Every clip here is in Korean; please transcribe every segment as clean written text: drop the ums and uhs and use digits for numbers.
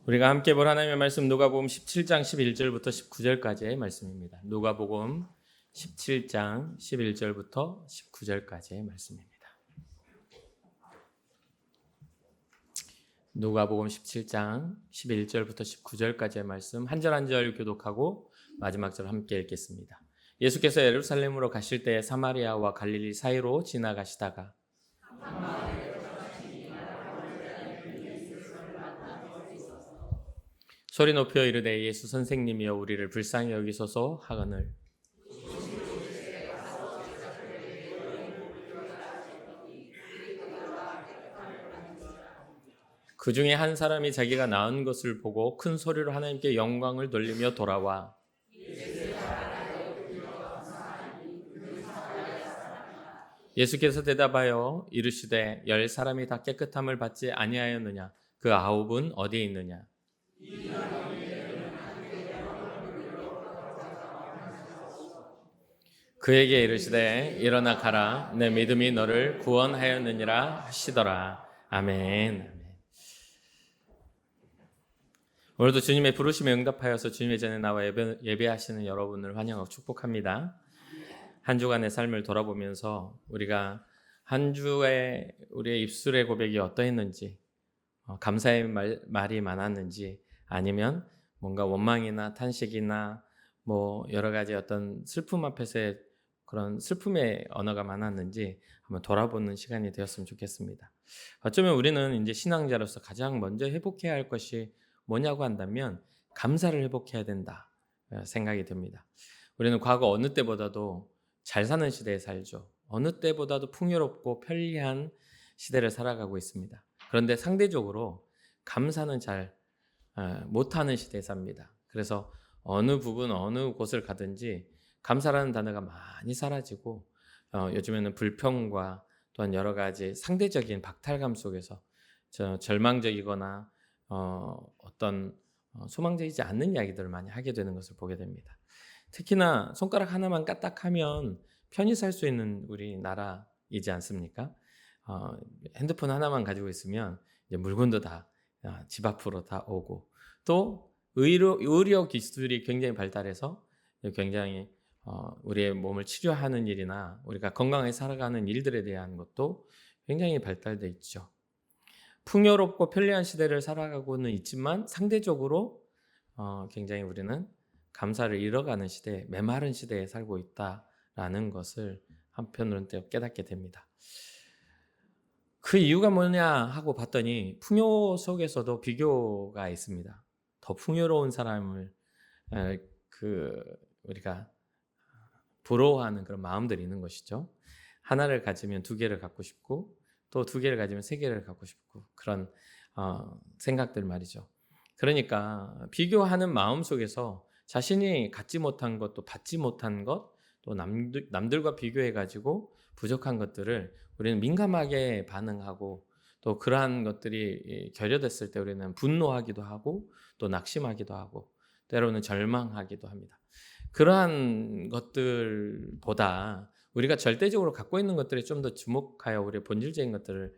우리가 함께 볼 하나님의 말씀 누가복음 17장 11절부터 19절까지의 말씀입니다. 누가복음 17장 11절부터 19절까지의 말씀입니다. 누가복음 17장 11절부터 19절까지의 말씀 한 절 한 절 교독하고 마지막 절 함께 읽겠습니다. 예수께서 예루살렘으로 가실 때 사마리아와 갈릴리 사이로 지나가시다가 소리 높여 이르되 예수 선생님이여 우리를 불쌍히 여기소서 하거늘 그 중에 한 사람이 자기가 낳은 것을 보고 큰 소리로 하나님께 영광을 돌리며 돌아와 예수께서 대답하여 이르시되 10사람이 다 깨끗함을 받지 아니하였느냐 그 9은 어디에 있느냐 그에게 이르시되 일어나 가라 내 믿음이 너를 구원하였느니라 하시더라. 아멘. 오늘도 주님의 부르심에 응답하여서 주님의 전에 나와 예배하시는 여러분을 환영하고 축복합니다. 한 주간의 삶을 돌아보면서 우리가 한 주에 우리의 입술의 고백이 어떠했는지, 감사의 말이 많았는지, 아니면 뭔가 원망이나 탄식이나 뭐 여러 가지 어떤 슬픔 앞에서의 그런 슬픔의 언어가 많았는지 한번 돌아보는 시간이 되었으면 좋겠습니다. 어쩌면 우리는 이제 신앙자로서 가장 먼저 회복해야 할 것이 뭐냐고 한다면 감사를 회복해야 된다 생각이 듭니다. 우리는 과거 어느 때보다도 잘 사는 시대에 살죠. 어느 때보다도 풍요롭고 편리한 시대를 살아가고 있습니다. 그런데 상대적으로 감사는 잘 못하는 시대에 삽니다. 그래서 어느 부분 어느 곳을 가든지 감사라는 단어가 많이 사라지고 요즘에는 불평과 또한 여러 가지 상대적인 박탈감 속에서 절망적이거나 어떤 소망적이지 않는 이야기들을 많이 하게 되는 것을 보게 됩니다. 특히나 손가락 하나만 까딱하면 편히 살 수 있는 우리나라이지 않습니까? 핸드폰 하나만 가지고 있으면 이제 물건도 다 집 앞으로 다 오고 또 의료 기술이 굉장히 발달해서 굉장히 우리의 몸을 치료하는 일이나 우리가 건강하게 살아가는 일들에 대한 것도 굉장히 발달돼 있죠. 풍요롭고 편리한 시대를 살아가고는 있지만 상대적으로 굉장히 우리는 감사를 잃어가는 시대, 메마른 시대에 살고 있다라는 것을 한편으로는 깨닫게 됩니다. 그 이유가 뭐냐 하고 봤더니 풍요 속에서도 비교가 있습니다. 더 풍요로운 사람을 우리가 부러워하는 그런 마음들이 있는 것이죠. 하나를 가지면 두 개를 갖고 싶고 또 두 개를 가지면 세 개를 갖고 싶고 그런 생각들 말이죠. 그러니까 비교하는 마음 속에서 자신이 갖지 못한 것, 또 받지 못한 것, 또 남들과 비교해 가지고 부족한 것들을 우리는 민감하게 반응하고 또 그러한 것들이 결여됐을 때 우리는 분노하기도 하고 또 낙심하기도 하고 때로는 절망하기도 합니다. 그러한 것들보다 우리가 절대적으로 갖고 있는 것들에 좀 더 주목하여 우리의 본질적인 것들을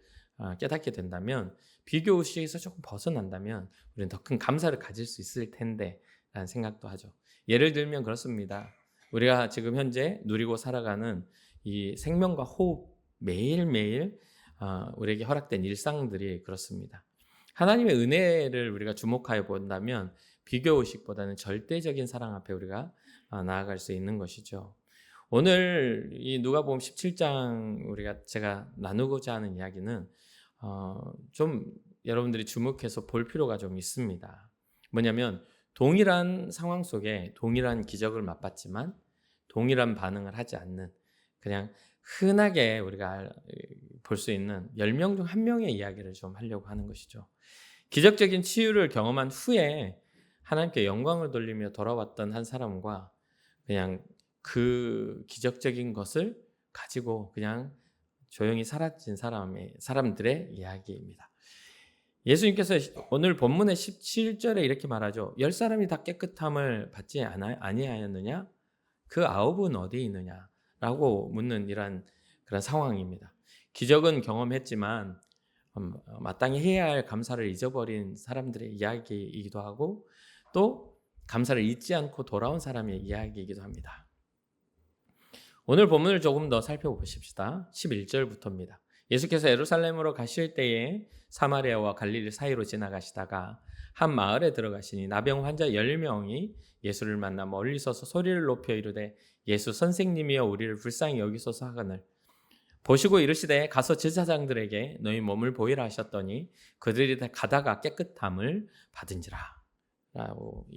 깨닫게 된다면 비교의식에서 조금 벗어난다면 우리는 더 큰 감사를 가질 수 있을 텐데 라는 생각도 하죠. 예를 들면 그렇습니다. 우리가 지금 현재 누리고 살아가는 이 생명과 호흡 매일매일 우리에게 허락된 일상들이 그렇습니다. 하나님의 은혜를 우리가 주목하여 본다면 비교의식보다는 절대적인 사랑 앞에 우리가 나아갈 수 있는 것이죠. 오늘 이 누가복음 17장 제가 나누고자 하는 이야기는 좀 여러분들이 주목해서 볼 필요가 좀 있습니다. 뭐냐면 동일한 상황 속에 동일한 기적을 맛봤지만 동일한 반응을 하지 않는 그냥 흔하게 우리가 볼 수 있는 10명 중 1명의 이야기를 좀 하려고 하는 것이죠. 기적적인 치유를 경험한 후에 하나님께 영광을 돌리며 돌아왔던 한 사람과 그냥 그 기적적인 것을 가지고 그냥 조용히 사라진 사람들의 이야기입니다. 예수님께서 오늘 본문의 17절에 이렇게 말하죠. 10사람이 다 깨끗함을 받지 아니하였느냐? 그 9은 어디에 있느냐? 라고 묻는 이런 그런 상황입니다. 기적은 경험했지만 마땅히 해야 할 감사를 잊어버린 사람들의 이야기이기도 하고 또 감사를 잊지 않고 돌아온 사람의 이야기이기도 합니다. 오늘 본문을 조금 더 살펴보십시다. 11절부터입니다. 예수께서 예루살렘으로 가실 때에 사마리아와 갈릴리 사이로 지나가시다가 한 마을에 들어가시니 나병 환자 10명이 예수를 만나 멀리 서서 소리를 높여 이르되 예수 선생님이여 우리를 불쌍히 여기소서 하거늘 보시고 이르시되 가서 제사장들에게 너희 몸을 보이라 하셨더니 그들이 다 가다가 깨끗함을 받은지라 라고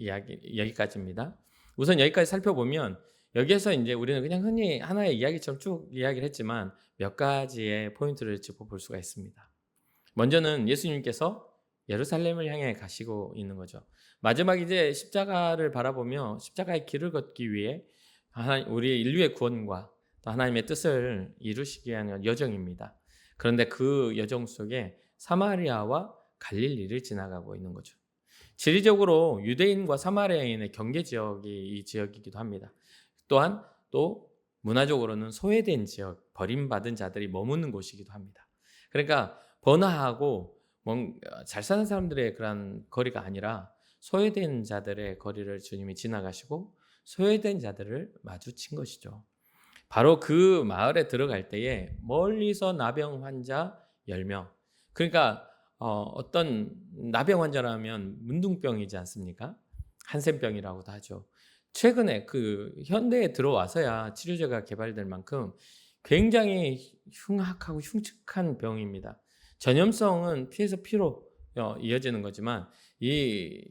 여기까지입니다. 우선 여기까지 살펴보면 여기에서 이제 우리는 그냥 흔히 하나의 이야기처럼 쭉 이야기를 했지만 몇 가지의 포인트를 짚어볼 수가 있습니다. 먼저는 예수님께서 예루살렘을 향해 가시고 있는 거죠. 마지막 이제 십자가를 바라보며 십자가의 길을 걷기 위해 우리 인류의 구원과 또 하나님의 뜻을 이루시기 위한 여정입니다. 그런데 그 여정 속에 사마리아와 갈릴리를 지나가고 있는 거죠. 지리적으로 유대인과 사마리아인의 경계 지역이 이 지역이기도 합니다. 또한 또 문화적으로는 소외된 지역, 버림받은 자들이 머무는 곳이기도 합니다. 그러니까 번화하고 잘 사는 사람들의 그런 거리가 아니라 소외된 자들의 거리를 주님이 지나가시고 소외된 자들을 마주친 것이죠. 바로 그 마을에 들어갈 때에 멀리서 나병 환자 10명. 그러니까 어떤 나병 환자라면 문둥병이지 않습니까? 한센병이라고도 하죠. 최근에 그 현대에 들어와서야 치료제가 개발될 만큼 굉장히 흉악하고 흉측한 병입니다. 전염성은 피에서 피로 이어지는 거지만 이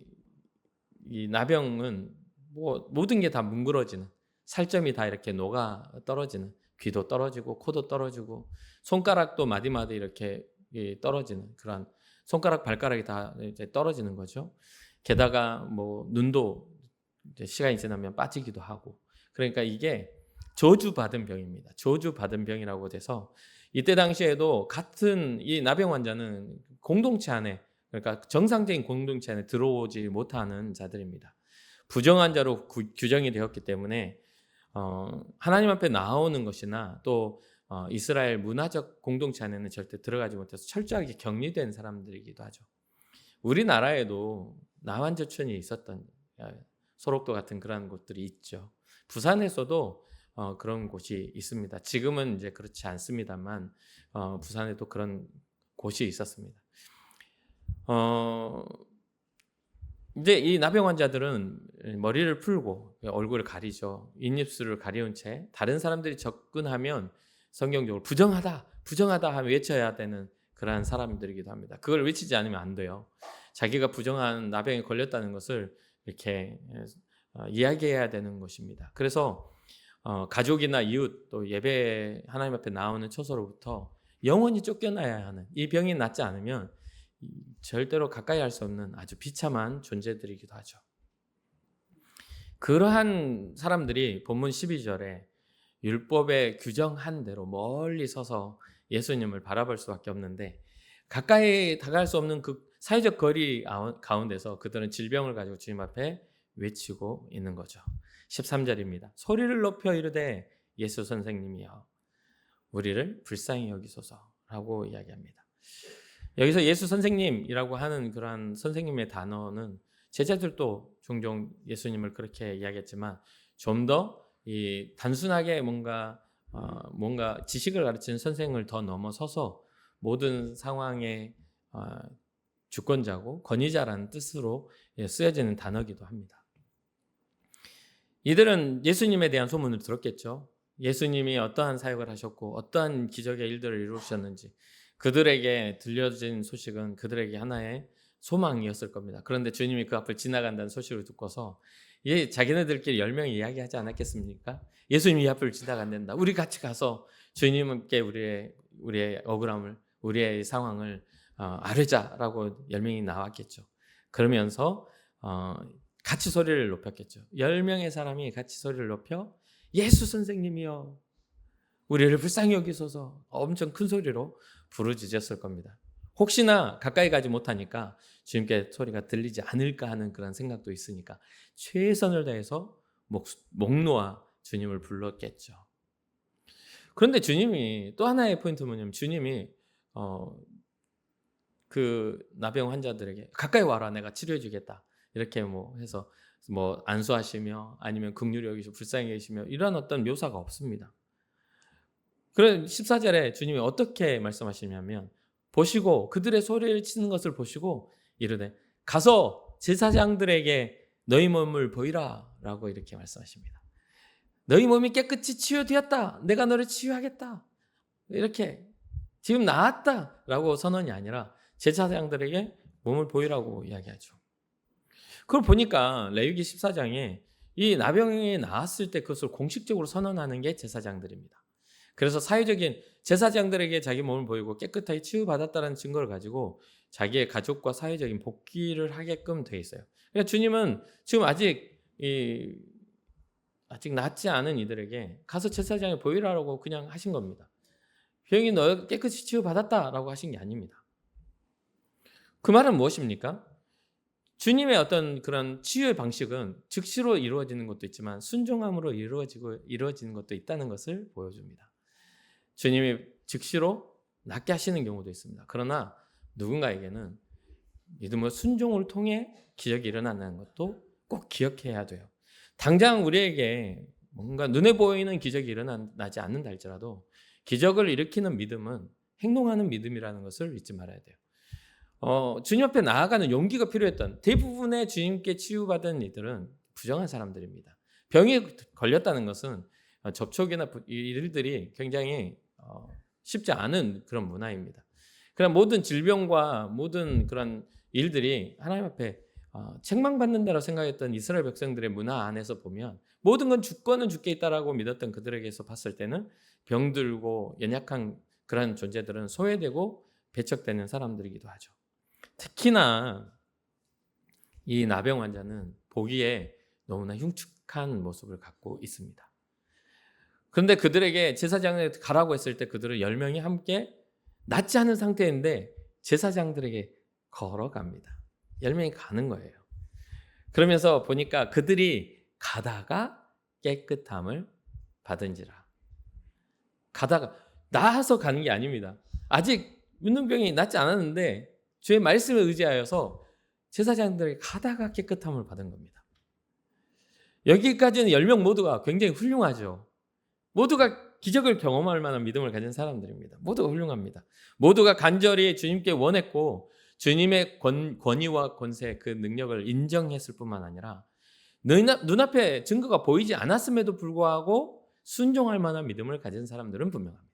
나병은 모든 게 다 뭉그러지는 살점이 다 이렇게 녹아 떨어지는 귀도 떨어지고 코도 떨어지고 손가락도 마디마디 이렇게 떨어지는 그런 손가락 발가락이 다 이제 떨어지는 거죠. 게다가 눈도 이제 시간이 지나면 빠지기도 하고 그러니까 이게 저주받은 병입니다. 저주받은 병이라고 돼서 이때 당시에도 같은 이 나병 환자는 공동체 안에 그러니까 정상적인 공동체 안에 들어오지 못하는 자들입니다. 부정한 자로 규정이 되었기 때문에 하나님 앞에 나오는 것이나 또 이스라엘 문화적 공동체 안에는 절대 들어가지 못해서 철저하게 격리된 사람들이기도 하죠. 우리나라에도 나환저촌이 있었던 소록도 같은 그런 곳들이 있죠. 부산에서도 그런 곳이 있습니다. 지금은 이제 그렇지 않습니다만 부산에도 그런 곳이 있었습니다. 이제 이 나병 환자들은 머리를 풀고 얼굴을 가리죠. 잇입술을 가리운 채 다른 사람들이 접근하면 성경적으로 부정하다 하면 외쳐야 되는 그러한 사람들이기도 합니다. 그걸 외치지 않으면 안 돼요. 자기가 부정한 나병에 걸렸다는 것을 이렇게 이야기해야 되는 것입니다. 그래서 가족이나 이웃 또 예배 하나님 앞에 나오는 처소로부터 영원히 쫓겨나야 하는 이 병이 낫지 않으면 절대로 가까이 할 수 없는 아주 비참한 존재들이기도 하죠. 그러한 사람들이 본문 12절에 율법에 규정한 대로 멀리 서서 예수님을 바라볼 수밖에 없는데 가까이 다가갈 수 없는 그 사회적 거리 가운데서 그들은 질병을 가지고 주님 앞에 외치고 있는 거죠. 13절입니다. 소리를 높여 이르되 예수 선생님이여 우리를 불쌍히 여기소서라고 이야기합니다. 여기서 예수 선생님이라고 하는 그러한 선생님의 단어는 제자들도 종종 예수님을 그렇게 이야기했지만 좀 더 단순하게 뭔가 지식을 가르치는 선생을 더 넘어서서 모든 상황의 주권자고 권위자라는 뜻으로 쓰여지는 단어이기도 합니다. 이들은 예수님에 대한 소문을 들었겠죠. 예수님이 어떠한 사역을 하셨고 어떠한 기적의 일들을 이루셨는지 그들에게 들려진 소식은 그들에게 하나의 소망이었을 겁니다. 그런데 주님이 그 앞을 지나간다는 소식을 듣고서 자기네들끼리 10명이 이야기하지 않았겠습니까? 예수님이 이 앞을 지나간단다. 우리 같이 가서 주님께 우리의 억울함을 우리의 상황을 아뢰자라고 10명이 나왔겠죠. 그러면서 같이 소리를 높였겠죠. 10명의 사람이 같이 소리를 높여 예수 선생님이여 우리를 불쌍히 여기소서 엄청 큰 소리로 부르짖었을 겁니다. 혹시나 가까이 가지 못하니까 주님께 소리가 들리지 않을까 하는 그런 생각도 있으니까 최선을 다해서 목 놓아 주님을 불렀겠죠. 그런데 주님이 또 하나의 포인트는 뭐냐면 주님이 그 나병 환자들에게 가까이 와라, 내가 치료해 주겠다, 이렇게 뭐 해서 뭐 안수하시며 아니면 긍휼히 여기시고 불쌍히 계시며 이런 어떤 묘사가 없습니다. 그런 14절에 주님이 어떻게 말씀하시냐면, 보시고 그들의 소리를 치는 것을 보시고 이르되 가서 제사장들에게 너희 몸을 보이라 라고 이렇게 말씀하십니다. 너희 몸이 깨끗이 치유되었다, 내가 너를 치유하겠다, 이렇게 지금 나았다 라고 선언이 아니라 제사장들에게 몸을 보이라고 이야기하죠. 그걸 보니까 레위기 14장에 이 나병이 나았을 때 그것을 공식적으로 선언하는 게 제사장들입니다. 그래서 사회적인 제사장들에게 자기 몸을 보이고 깨끗하게 치유받았다는 증거를 가지고 자기의 가족과 사회적인 복귀를 하게끔 돼 있어요. 그러니까 주님은 지금 아직 낫지 않은 이들에게 가서 제사장에 보이라고 그냥 하신 겁니다. 병이 너 깨끗이 치유받았다라고 하신 게 아닙니다. 그 말은 무엇입니까? 주님의 어떤 그런 치유의 방식은 즉시로 이루어지는 것도 있지만 순종함으로 이루어지는 것도 있다는 것을 보여줍니다. 주님이 즉시로 낫게 하시는 경우도 있습니다. 그러나 누군가에게는 믿음의 순종을 통해 기적이 일어나는 것도 꼭 기억해야 돼요. 당장 우리에게 뭔가 눈에 보이는 기적이 일어나지 않는다 할지라도 기적을 일으키는 믿음은 행동하는 믿음이라는 것을 잊지 말아야 돼요. 주님 앞에 나아가는 용기가 필요했던 대부분의 주님께 치유받은 이들은 부정한 사람들입니다. 병이 걸렸다는 것은 접촉이나 일들이 굉장히 쉽지 않은 그런 문화입니다. 그런 모든 질병과 모든 그런 일들이 하나님 앞에 책망받는다고 생각했던 이스라엘 백성들의 문화 안에서 보면 모든 건 주권은 주께 있다라고 믿었던 그들에게서 봤을 때는 병들고 연약한 그런 존재들은 소외되고 배척되는 사람들이기도 하죠. 특히나 이 나병 환자는 보기에 너무나 흉측한 모습을 갖고 있습니다. 그런데 그들에게 제사장에 가라고 했을 때 그들은 10명이 함께 낫지 않은 상태인데 제사장들에게 걸어갑니다. 10명이 가는 거예요. 그러면서 보니까 그들이 가다가 깨끗함을 받은지라. 가다가 나아서 가는 게 아닙니다. 아직 문둥병이 낫지 않았는데 주의 말씀에 의지하여서 제사장들이 가다가 깨끗함을 받은 겁니다. 여기까지는 10명 모두가 굉장히 훌륭하죠. 모두가 기적을 경험할 만한 믿음을 가진 사람들입니다. 모두가 훌륭합니다. 모두가 간절히 주님께 원했고 주님의 권위와 권세, 그 능력을 인정했을 뿐만 아니라 눈앞에 증거가 보이지 않았음에도 불구하고 순종할 만한 믿음을 가진 사람들은 분명합니다.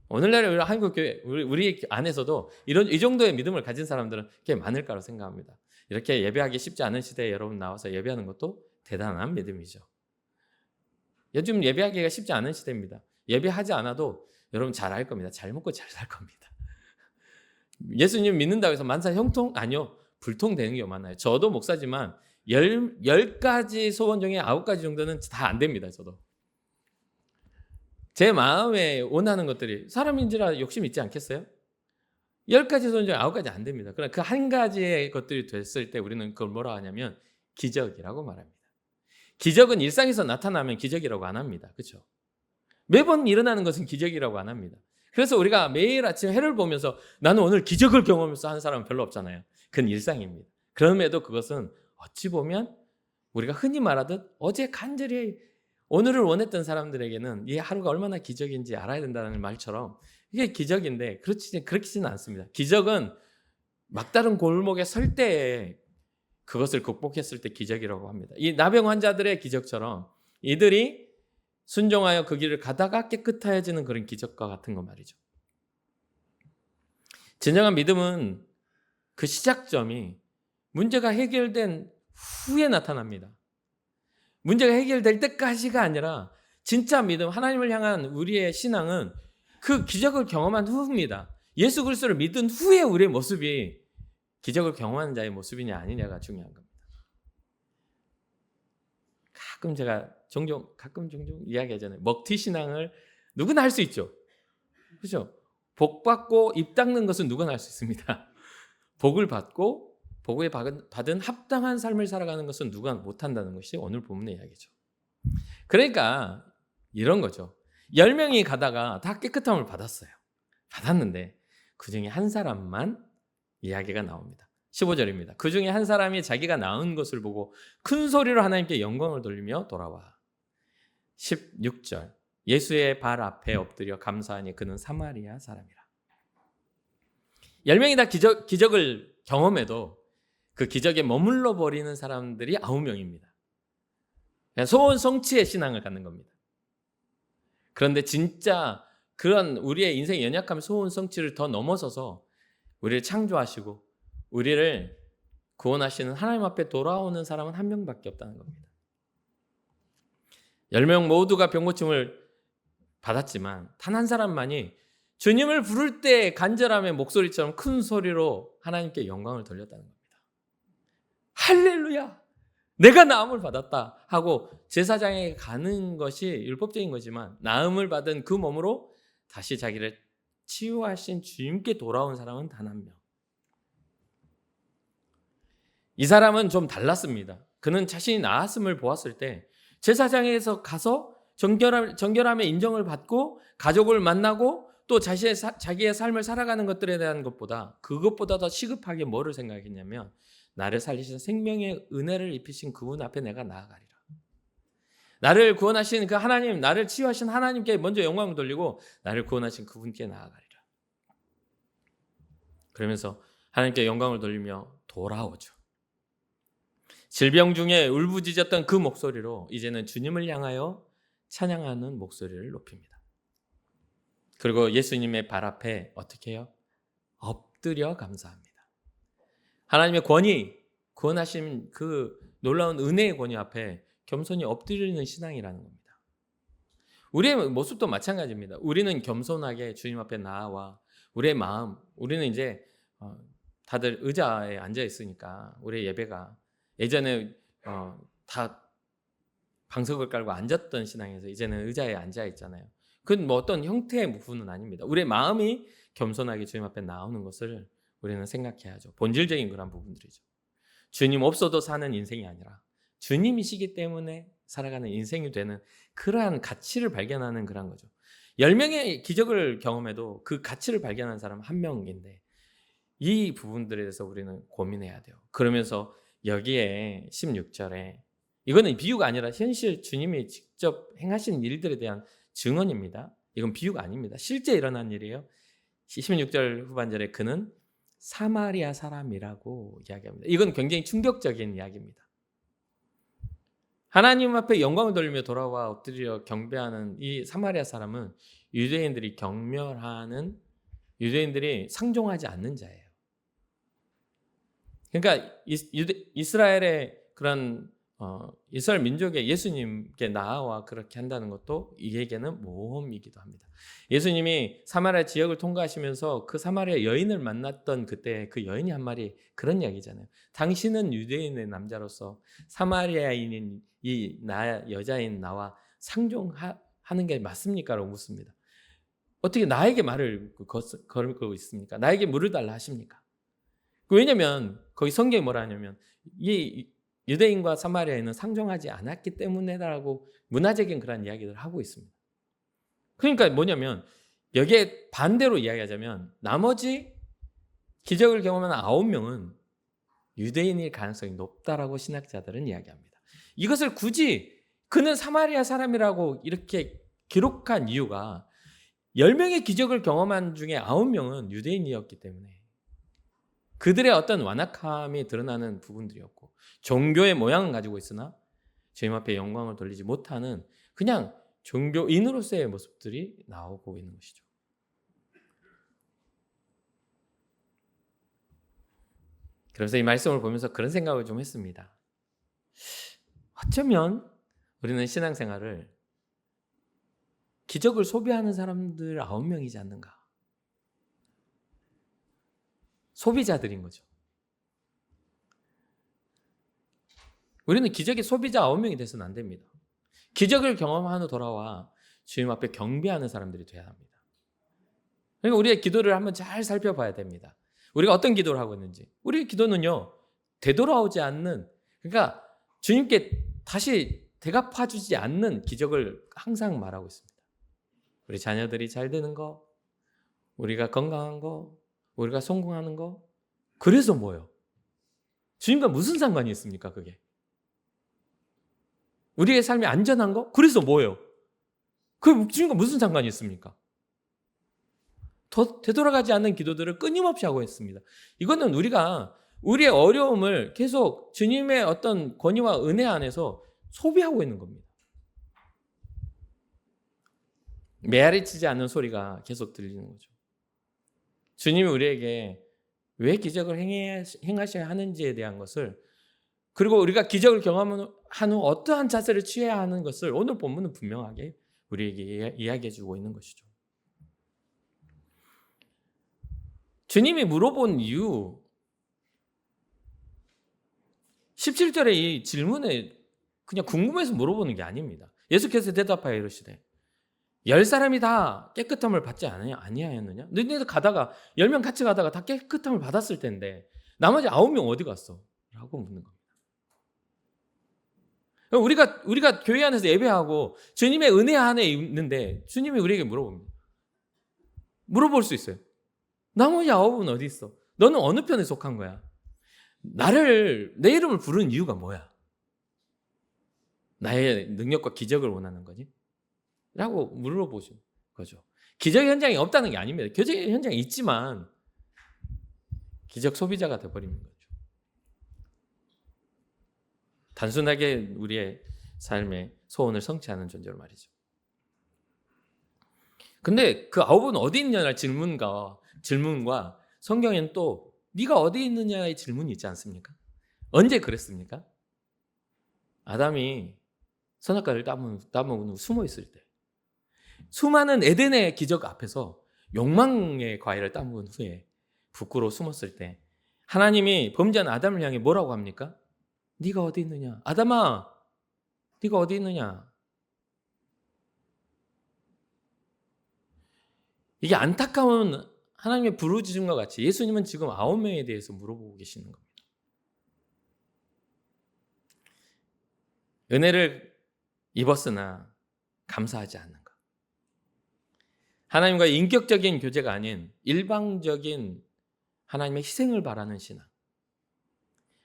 오늘날의 우리 한국교회, 우리 안에서도 이 정도의 믿음을 가진 사람들은 꽤 많을 거라고 생각합니다. 이렇게 예배하기 쉽지 않은 시대에 여러분 나와서 예배하는 것도 대단한 믿음이죠. 요즘 예배하기가 쉽지 않은 시대입니다. 예배하지 않아도 여러분 잘 알 겁니다. 잘 먹고 잘 살 겁니다. 예수님 믿는다고 해서 만사 형통? 아니요. 불통되는 게 많아요. 저도 목사지만 10가지 소원 중에 9가지 정도는 다 안 됩니다. 저도. 제 마음에 원하는 것들이 사람인지라 욕심 있지 않겠어요? 10가지 소원 중에 9가지 안 됩니다. 그러나 그 한 가지의 것들이 됐을 때 우리는 그걸 뭐라 하냐면 기적이라고 말합니다. 기적은 일상에서 나타나면 기적이라고 안 합니다. 그렇죠? 매번 일어나는 것은 기적이라고 안 합니다. 그래서 우리가 매일 아침 해를 보면서 나는 오늘 기적을 경험해서 하는 사람은 별로 없잖아요. 그건 일상입니다. 그럼에도 그것은 어찌 보면 우리가 흔히 말하듯 어제 간절히 오늘을 원했던 사람들에게는 이 하루가 얼마나 기적인지 알아야 된다는 말처럼 이게 기적인데 그렇지는 않습니다. 기적은 막다른 골목에 설 때에 그것을 극복했을 때 기적이라고 합니다. 이 나병 환자들의 기적처럼 이들이 순종하여 그 길을 가다가 깨끗해지는 그런 기적과 같은 거 말이죠. 진정한 믿음은 그 시작점이 문제가 해결된 후에 나타납니다. 문제가 해결될 때까지가 아니라 진짜 믿음, 하나님을 향한 우리의 신앙은 그 기적을 경험한 후입니다. 예수 그리스도를 믿은 후에 우리의 모습이 기적을 경험하는 자의 모습이냐 아니냐가 중요한 겁니다. 제가 종종 이야기하잖아요. 먹튀 신앙을 누구나 할 수 있죠. 그렇죠? 복 받고 입 닦는 것은 누구나 할 수 있습니다. 복을 받고 복을 받은 합당한 삶을 살아가는 것은 누가 못한다는 것이 오늘 본문의 이야기죠. 그러니까 이런 거죠. 10명이 가다가 다 깨끗함을 받았어요. 받았는데 그 중에 한 사람만 이야기가 나옵니다. 15절입니다. 그 중에 한 사람이 자기가 낳은 것을 보고 큰 소리로 하나님께 영광을 돌리며 돌아와. 16절 예수의 발 앞에 엎드려 감사하니 그는 사마리아 사람이라. 10명이 다 기적을 경험해도 그 기적에 머물러 버리는 사람들이 9명입니다. 소원 성취의 신앙을 갖는 겁니다. 그런데 진짜 그런 우리의 인생의 연약함, 소원 성취를 더 넘어서서 우리를 창조하시고 우리를 구원하시는 하나님 앞에 돌아오는 사람은 한 명밖에 없다는 겁니다. 10명 모두가 병고침을 받았지만 단 한 사람만이 주님을 부를 때 간절함의 목소리처럼 큰 소리로 하나님께 영광을 돌렸다는 겁니다. 할렐루야! 내가 나음을 받았다 하고 제사장에게 가는 것이 율법적인 거지만 나음을 받은 그 몸으로 다시 자기를 치유하신 주님께 돌아온 사람은 단 한 명. 이 사람은 좀 달랐습니다. 그는 자신이 나았음을 보았을 때 제사장에게서 가서 정결함의 인정을 받고 가족을 만나고 또 자기의 삶을 살아가는 것들에 대한 것보다 그것보다 더 시급하게 뭐를 생각했냐면 나를 살리신 생명의 은혜를 입히신 그분 앞에 내가 나아가리라. 나를 구원하신 그 하나님, 나를 치유하신 하나님께 먼저 영광을 돌리고 나를 구원하신 그분께 나아가리라. 그러면서 하나님께 영광을 돌리며 돌아오죠. 질병 중에 울부짖었던 그 목소리로 이제는 주님을 향하여 찬양하는 목소리를 높입니다. 그리고 예수님의 발 앞에 어떻게 해요? 엎드려 감사합니다. 하나님의 권위, 구원하신 그 놀라운 은혜의 권위 앞에 겸손히 엎드리는 신앙이라는 겁니다. 우리의 모습도 마찬가지입니다. 우리는 겸손하게 주님 앞에 나와 우리의 마음, 우리는 이제 다들 의자에 앉아 있으니까 우리의 예배가 예전에 다 방석을 깔고 앉았던 신앙에서 이제는 의자에 앉아 있잖아요. 그건 뭐 어떤 형태의 부분은 아닙니다. 우리의 마음이 겸손하게 주님 앞에 나오는 것을 우리는 생각해야죠. 본질적인 그런 부분들이죠. 주님 없어도 사는 인생이 아니라 주님이시기 때문에 살아가는 인생이 되는 그러한 가치를 발견하는 그런 거죠. 10명의 기적을 경험해도 그 가치를 발견한 사람 한 명인데 이 부분들에 대해서 우리는 고민해야 돼요. 그러면서 여기에 16절에 이거는 비유가 아니라 현실 주님이 직접 행하신 일들에 대한 증언입니다. 이건 비유가 아닙니다. 실제 일어난 일이에요. 16절 후반절에 그는 사마리아 사람이라고 이야기합니다. 이건 굉장히 충격적인 이야기입니다. 하나님 앞에 영광을 돌리며 돌아와 엎드려 경배하는 이 사마리아 사람은 유대인들이 경멸하는, 유대인들이 상종하지 않는 자예요. 그러니까 이스라엘의 그런 이스라엘 민족의 예수님께 나아와 그렇게 한다는 것도 이에게는 모험이기도 합니다. 예수님이 사마리아 지역을 통과하시면서 그 사마리아 여인을 만났던 그때 그 여인이 한 말이 그런 이야기잖아요. 당신은 유대인의 남자로서 사마리아인인 이 여자인 나와 상종하는 게 맞습니까? 라고 묻습니다. 어떻게 나에게 말을 걸고 있습니까? 나에게 물을 달라 하십니까? 왜냐면 거기 성경이 뭐라 하냐면 이 유대인과 사마리아인은 상종하지 않았기 때문에라고 문화적인 그런 이야기를 하고 있습니다. 그러니까 뭐냐면 여기에 반대로 이야기하자면 나머지 기적을 경험한 9명은 유대인일 가능성이 높다라고 신학자들은 이야기합니다. 이것을 굳이 그는 사마리아 사람이라고 이렇게 기록한 이유가 10명의 기적을 경험한 중에 9명은 유대인이었기 때문에 그들의 어떤 완악함이 드러나는 부분들이었고 종교의 모양은 가지고 있으나 주님 앞에 영광을 돌리지 못하는 그냥 종교인으로서의 모습들이 나오고 있는 것이죠. 그래서 이 말씀을 보면서 그런 생각을 좀 했습니다. 어쩌면 우리는 신앙생활을 기적을 소비하는 사람들 9명이지 않는가. 소비자들인 거죠. 우리는 기적의 소비자 9명이 돼서는 안 됩니다. 기적을 경험하며 돌아와 주님 앞에 경배하는 사람들이 돼야 합니다. 그러니까 우리의 기도를 한번 잘 살펴봐야 됩니다. 우리가 어떤 기도를 하고 있는지. 우리의 기도는요, 되돌아오지 않는, 그러니까 주님께 다시 대갚아주지 않는 기적을 항상 말하고 있습니다. 우리 자녀들이 잘 되는 거, 우리가 건강한 거, 우리가 성공하는 거, 그래서 뭐예요? 주님과 무슨 상관이 있습니까, 그게? 우리의 삶이 안전한 거? 그래서 뭐예요? 그 주님과 무슨 상관이 있습니까? 되돌아가지 않는 기도들을 끊임없이 하고 있습니다. 이거는 우리가 우리의 어려움을 계속 주님의 어떤 권위와 은혜 안에서 소비하고 있는 겁니다. 메아리치지 않는 소리가 계속 들리는 거죠. 주님이 우리에게 왜 기적을 행하셔야 하는지에 대한 것을, 그리고 우리가 기적을 경험한 후 어떠한 자세를 취해야 하는 것을 오늘 본문은 분명하게 우리에게 이야기해 주고 있는 것이죠. 주님이 물어본 이유, 17절의 이 질문에 그냥 궁금해서 물어보는 게 아닙니다. 예수께서 대답하여 이르시되 10사람이 다 깨끗함을 받지 아니하였느냐? 너희들 가다가 10명 같이 가다가 다 깨끗함을 받았을 텐데 나머지 9명 어디 갔어? 라고 묻는 겁니다. 우리가 교회 안에서 예배하고 주님의 은혜 안에 있는데 주님이 우리에게 물어봅니다. 물어볼 수 있어요. 나머지 9은 어디 있어? 너는 어느 편에 속한 거야? 내 이름을 부르는 이유가 뭐야? 나의 능력과 기적을 원하는 거지? 라고 물어보신 거죠. 기적 현장이 없다는 게 아닙니다. 기적 현장이 있지만 기적 소비자가 되어버리는 거죠. 단순하게 우리의 삶의 소원을 성취하는 존재로 말이죠. 근데 그 9은 어디 있느냐의 질문과 성경에는 또 네가 어디 있느냐의 질문이 있지 않습니까? 언제 그랬습니까? 아담이 선악과를 따먹은 후 숨어 있을 때, 수많은 에덴의 기적 앞에서 욕망의 과일을 따먹은 후에 부끄러워 숨었을 때 하나님이 범죄한 아담을 향해 뭐라고 합니까? 네가 어디 있느냐? 아담아, 네가 어디 있느냐? 이게 안타까운 하나님의 부르짖음과 같이 예수님은 지금 9명에 대해서 물어보고 계시는 겁니다. 은혜를 입었으나 감사하지 않는 것. 하나님과 인격적인 교제가 아닌 일방적인 하나님의 희생을 바라는 신앙.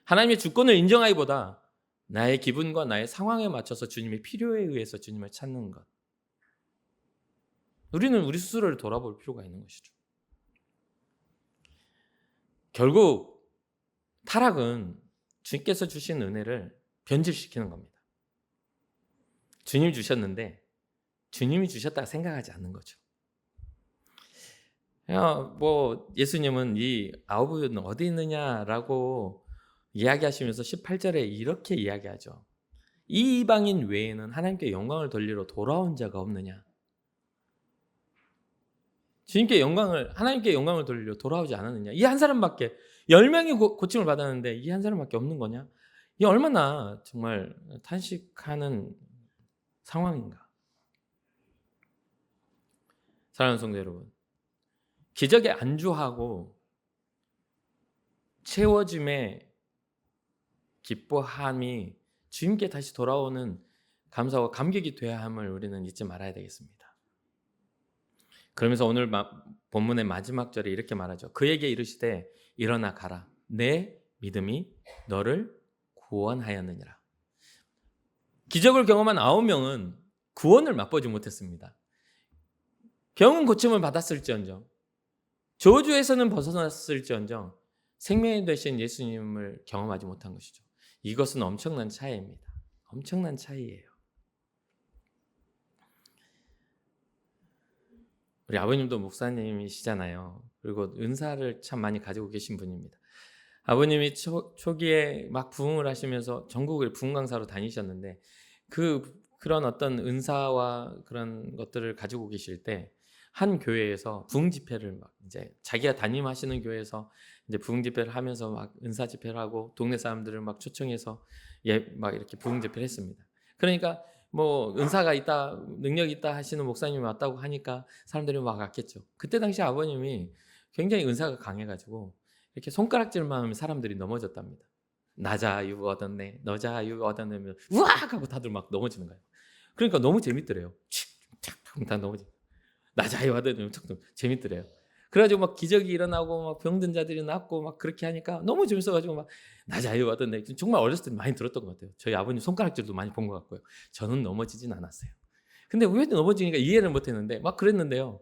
하나님의 주권을 인정하기보다 나의 기분과 나의 상황에 맞춰서 주님의 필요에 의해서 주님을 찾는 것. 우리는 우리 스스로를 돌아볼 필요가 있는 것이죠. 결국 타락은 주님께서 주신 은혜를 변질시키는 겁니다. 주님이 주셨는데 주님이 주셨다고 생각하지 않는 거죠. 예수님은 이 9은 어디 있느냐라고 이야기하시면서 18절에 이렇게 이야기하죠. 이 이방인 외에는 하나님께 영광을 돌리러 돌아온 자가 없느냐? 하나님께 영광을 돌리려 돌아오지 않았느냐? 이 한 사람밖에, 10명이 고침을 받았는데 이 한 사람밖에 없는 거냐? 이 얼마나 정말 탄식하는 상황인가? 사랑하는 성도 여러분, 기적에 안주하고 채워짐에 기뻐함이 주님께 다시 돌아오는 감사와 감격이 되어야 함을 우리는 잊지 말아야 되겠습니다. 그러면서 오늘 본문의 마지막 절에 이렇게 말하죠. 그에게 이르시되 일어나 가라. 내 믿음이 너를 구원하였느니라. 기적을 경험한 9명은 구원을 맛보지 못했습니다. 병은 고침을 받았을지언정, 저주에서는 벗어났을지언정 생명이 되신 예수님을 경험하지 못한 것이죠. 이것은 엄청난 차이입니다. 엄청난 차이예요. 우리 아버님도 목사님이시잖아요. 그리고 은사를 참 많이 가지고 계신 분입니다. 아버님이 초기에 막 부흥을 하시면서 전국을 부흥 강사로 다니셨는데 그런 어떤 은사와 그런 것들을 가지고 계실 때 한 교회에서 부흥 집회를 막 이제 자기가 담임하시는 교회에서 이제 부흥 집회를 하면서 막 은사 집회를 하고 동네 사람들을 막 초청해서 막 이렇게 부흥 집회를 했습니다. 그러니까 뭐 은사가 있다, 능력이 있다 하시는 목사님이 왔다고 하니까 사람들이 막 왔겠죠. 그때 당시 아버님이 굉장히 은사가 강해가지고 이렇게 손가락질만 하면 사람들이 넘어졌답니다. 나 자유 얻었네, 너 자유 얻었네, 우악 하고 다들 막 넘어지는 거예요. 그러니까 너무 재밌더래요. 다 넘어져. 나 자유 얻었네, 재밌더래요. 그래가지고 막 기적이 일어나고 막 병든 자들이 낫고 막 그렇게 하니까 너무 재밌어가지고 막 나 자유하던데 정말 어렸을 때 많이 들었던 것 같아요. 저희 아버님 손가락질도 많이 본 것 같고요. 저는 넘어지진 않았어요. 근데 왜 넘어지니까 이해를 못했는데 막 그랬는데요.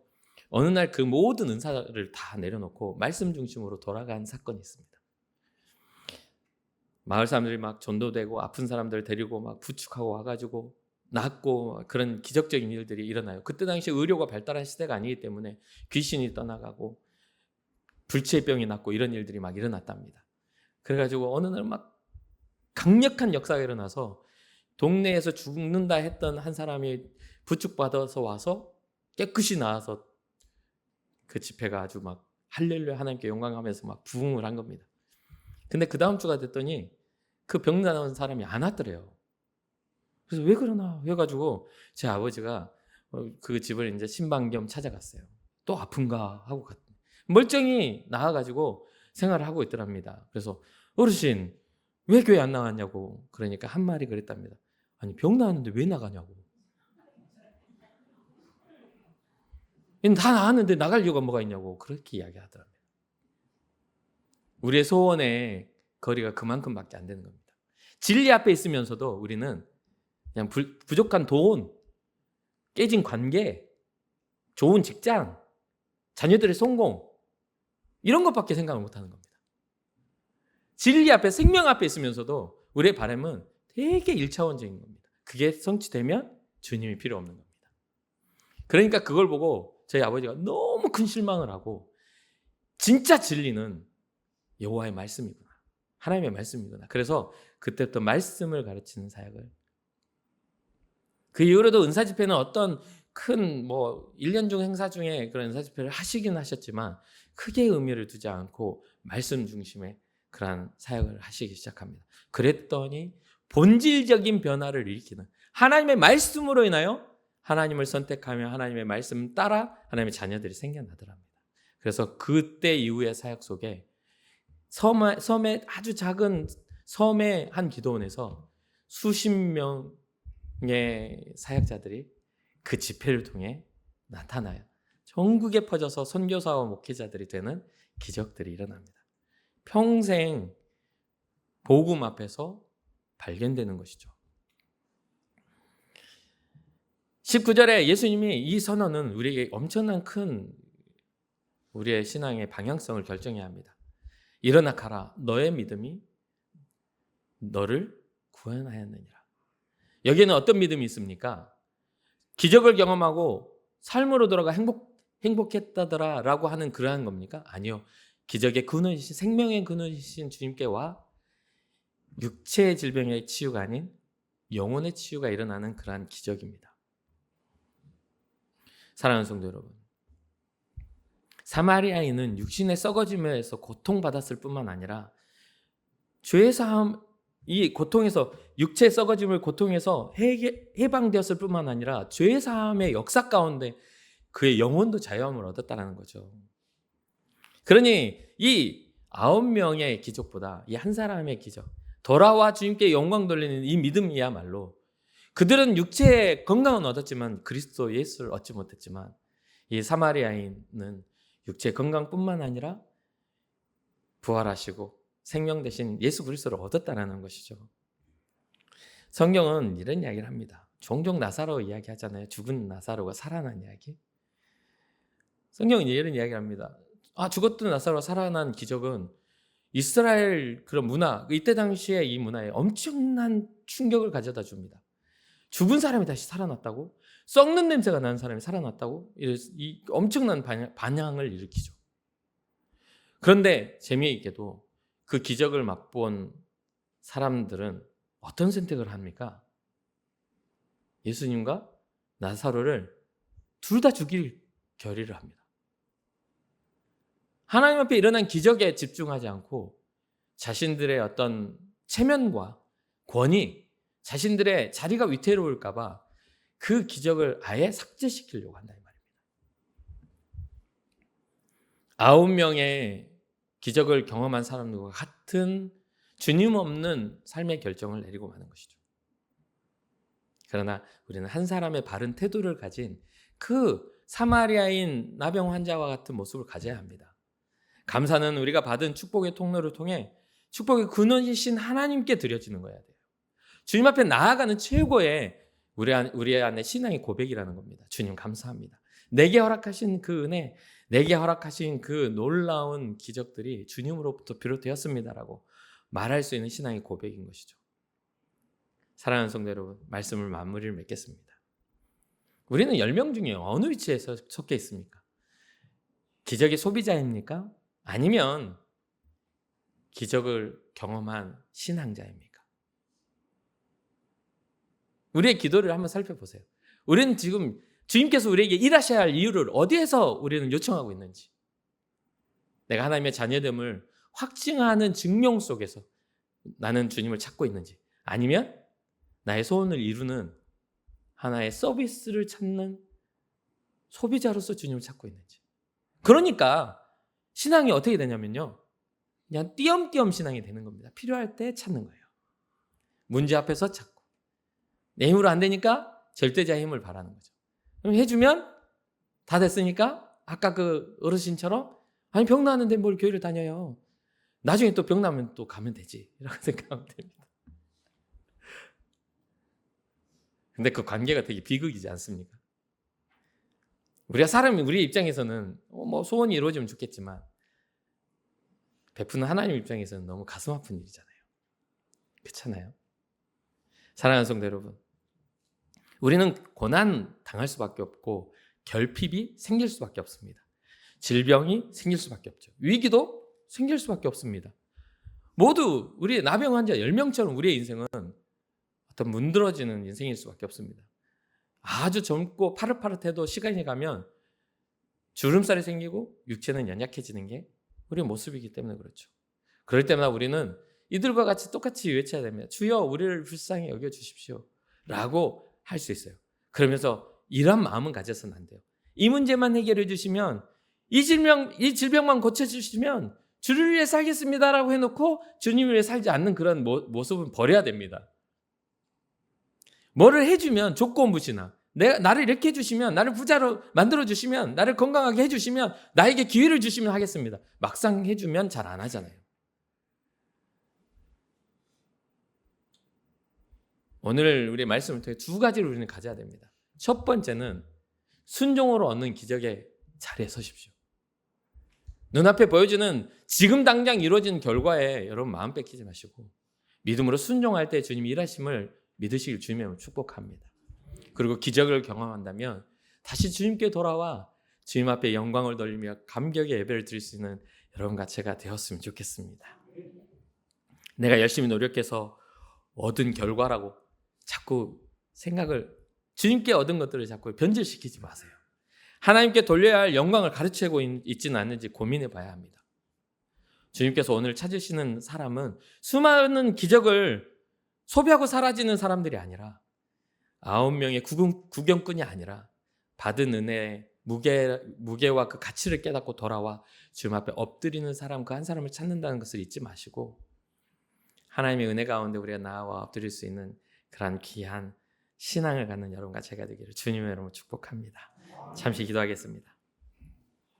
어느 날 그 모든 은사를 다 내려놓고 말씀 중심으로 돌아간 사건이 있습니다. 마을 사람들이 막 전도되고 아픈 사람들 데리고 막 부축하고 와가지고 낫고 그런 기적적인 일들이 일어나요. 그때 당시 의료가 발달한 시대가 아니기 때문에 귀신이 떠나가고 불치의 병이 낫고 이런 일들이 막 일어났답니다. 그래가지고 어느 날 막 강력한 역사가 일어나서 동네에서 죽는다 했던 한 사람이 부축받아서 와서 깨끗이 나와서 그 집회가 아주 막 할렐루야 하나님께 영광하면서 막 부흥을 한 겁니다. 근데 그 다음 주가 됐더니 그 병 나온 사람이 안 왔더래요. 그래서 왜 그러나 해가지고 제 아버지가 그 집을 이제 신방겸 찾아갔어요. 또 아픈가 하고 멀쩡히 나와가지고 생활을 하고 있더랍니다. 그래서 어르신 왜 교회 안 나왔냐고 그러니까 한 말이 그랬답니다. 아니 병 나왔는데 왜 나가냐고. 다 나았는데 나갈 이유가 뭐가 있냐고 그렇게 이야기하더랍니다. 우리의 소원의 거리가 그만큼밖에 안 되는 겁니다. 진리 앞에 있으면서도 우리는 그냥 부족한 돈, 깨진 관계, 좋은 직장, 자녀들의 성공 이런 것밖에 생각을 못하는 겁니다. 진리 앞에 생명 앞에 있으면서도 우리의 바람은 되게 1차원적인 겁니다. 그게 성취되면 주님이 필요 없는 겁니다. 그러니까 그걸 보고 저희 아버지가 너무 큰 실망을 하고 진짜 진리는 여호와의 말씀이구나. 하나님의 말씀이구나. 그래서 그때부터 말씀을 가르치는 사역을 그 이후로도 은사 집회는 어떤 큰 1년 중 행사 중에 그런 은사 집회를 하시긴 하셨지만 크게 의미를 두지 않고 말씀 중심의 그러한 사역을 하시기 시작합니다. 그랬더니 본질적인 변화를 일으키는 하나님의 말씀으로 인하여 하나님을 선택하며 하나님의 말씀 따라 하나님의 자녀들이 생겨나더랍니다. 그래서 그때 이후의 사역 속에 섬의 아주 작은 섬의 한 기도원에서 수십 명의 사역자들이 그 집회를 통해 나타나요. 전국에 퍼져서 선교사와 목회자들이 되는 기적들이 일어납니다. 평생 복음 앞에서 발견되는 것이죠. 19절에 예수님이 이 선언은 우리에게 엄청난 큰 우리의 신앙의 방향성을 결정해야 합니다. 일어나 가라. 너의 믿음이 너를 구원하였느니라. 여기에는 어떤 믿음이 있습니까? 기적을 경험하고 삶으로 돌아가 행복했다더라 라고 하는 그러한 겁니까? 아니요. 기적의 근원이신 생명의 근원이신 주님께와 육체의 질병의 치유가 아닌 영혼의 치유가 일어나는 그러한 기적입니다. 사랑하는 성도 여러분, 사마리아인은 육신의 썩어짐에서 고통받았을 뿐만 아니라 죄사함 이 고통에서 육체의 썩어짐을 고통에서 해방되었을 뿐만 아니라 죄사함의 역사 가운데 그의 영혼도 자유함을 얻었다는 거죠. 그러니 이 9명의 기적보다 이 한 사람의 기적, 돌아와 주님께 영광 돌리는 이 믿음이야말로 그들은 육체의 건강은 얻었지만 그리스도 예수를 얻지 못했지만 이 사마리아인은 육체의 건강뿐만 아니라 부활하시고 생명 대신 예수 그리스도를 얻었다는 것이죠. 성경은 이런 이야기를 합니다. 종종 나사로 이야기하잖아요. 죽은 나사로가 살아난 이야기. 성경은 이런 이야기를 합니다. 죽었던 나사로가 살아난 기적은 이스라엘 그런 문화, 이때 당시에 이 문화에 엄청난 충격을 가져다 줍니다. 죽은 사람이 다시 살아났다고? 썩는 냄새가 나는 사람이 살아났다고? 이 엄청난 반향을 일으키죠. 그런데 재미있게도 그 기적을 맛본 사람들은 어떤 선택을 합니까? 예수님과 나사로를 둘 다 죽일 결의를 합니다. 하나님 앞에 일어난 기적에 집중하지 않고 자신들의 어떤 체면과 권위, 자신들의 자리가 위태로울까 봐 그 기적을 아예 삭제시키려고 한다 이 말입니다. 9명의 기적을 경험한 사람들과 같은 주님 없는 삶의 결정을 내리고 마는 것이죠. 그러나 우리는 한 사람의 바른 태도를 가진 그 사마리아인 나병 환자와 같은 모습을 가져야 합니다. 감사는 우리가 받은 축복의 통로를 통해 축복의 근원이신 하나님께 드려지는 거야 돼요. 주님 앞에 나아가는 최고의 우리 안에 신앙의 고백이라는 겁니다. 주님 감사합니다. 내게 허락하신 그 은혜, 내게 허락하신 그 놀라운 기적들이 주님으로부터 비롯되었습니다라고 말할 수 있는 신앙의 고백인 것이죠. 사랑하는 성도 여러분, 말씀을 마무리를 맺겠습니다. 우리는 10명 중에 어느 위치에 속해 있습니까? 기적의 소비자입니까? 아니면 기적을 경험한 신앙자입니까? 우리의 기도를 한번 살펴보세요. 우리는 지금 주님께서 우리에게 일하셔야 할 이유를 어디에서 우리는 요청하고 있는지, 내가 하나님의 자녀됨을 확증하는 증명 속에서 나는 주님을 찾고 있는지, 아니면 나의 소원을 이루는 하나의 서비스를 찾는 소비자로서 주님을 찾고 있는지. 그러니까 신앙이 어떻게 되냐면요, 그냥 띄엄띄엄 신앙이 되는 겁니다. 필요할 때 찾는 거예요. 문제 앞에서 찾고, 내 힘으로 안 되니까 절대자의 힘을 바라는 거죠. 그럼 해주면 다 됐으니까 아까 그 어르신처럼, 아니 병 나는데 뭘 교회를 다녀요. 나중에 또 병 나면 또 가면 되지, 이렇게 생각하면 됩니다. 근데 그 관계가 되게 비극이지 않습니까? 우리 입장에서는 뭐 소원이 이루어지면 좋겠지만, 베푸는 하나님 입장에서는 너무 가슴 아픈 일이잖아요. 그렇잖아요. 사랑하는 성도 여러분, 우리는 고난 당할 수밖에 없고 결핍이 생길 수밖에 없습니다. 질병이 생길 수밖에 없죠. 위기도 생길 수밖에 없습니다. 모두 우리 나병 환자 10명처럼 우리의 인생은 어떤 문드러지는 인생일 수밖에 없습니다. 아주 젊고 파릇파릇해도 시간이 가면 주름살이 생기고 육체는 연약해지는 게 우리의 모습이기 때문에 그렇죠. 그럴 때마다 우리는 이들과 같이 똑같이 외쳐야 됩니다. 주여 우리를 불쌍히 여겨주십시오 라고 할 수 있어요. 그러면서 이런 마음은 가져서는 안 돼요. 이 문제만 해결해 주시면, 이 질병만 고쳐주시면 주를 위해 살겠습니다라고 해놓고 주님을 위해 살지 않는 그런 모습은 버려야 됩니다. 뭐를 해주면 조건부시나, 나를 이렇게 해주시면, 나를 부자로 만들어주시면, 나를 건강하게 해주시면, 나에게 기회를 주시면 하겠습니다. 막상 해주면 잘 안 하잖아요. 오늘 우리의 말씀을 통해 두 가지를 우리는 가져야 됩니다. 첫 번째는 순종으로 얻는 기적의 자리에 서십시오. 눈앞에 보여지는 지금 당장 이루어진 결과에 여러분 마음 뺏기지 마시고 믿음으로 순종할 때 주님이 일하심을 믿으시길 주님의 축복합니다. 그리고 기적을 경험한다면 다시 주님께 돌아와 주님 앞에 영광을 돌리며 감격의 예배를 드릴 수 있는 여러분과 제가 되었으면 좋겠습니다. 내가 열심히 노력해서 얻은 결과라고 자꾸 생각을, 주님께 얻은 것들을 자꾸 변질시키지 마세요. 하나님께 돌려야 할 영광을 가르치고 있지는 않는지 고민해 봐야 합니다. 주님께서 오늘 찾으시는 사람은 수많은 기적을 소비하고 사라지는 사람들이 아니라 9명의 구경꾼이 아니라 받은 은혜의 무게와 그 가치를 깨닫고 돌아와 주님 앞에 엎드리는 사람, 그 한 사람을 찾는다는 것을 잊지 마시고 하나님의 은혜 가운데 우리가 나와 엎드릴 수 있는 그러한 귀한 신앙을 갖는 여러분과 제가 되기를 주님의 이름으로 축복합니다. 잠시 기도하겠습니다.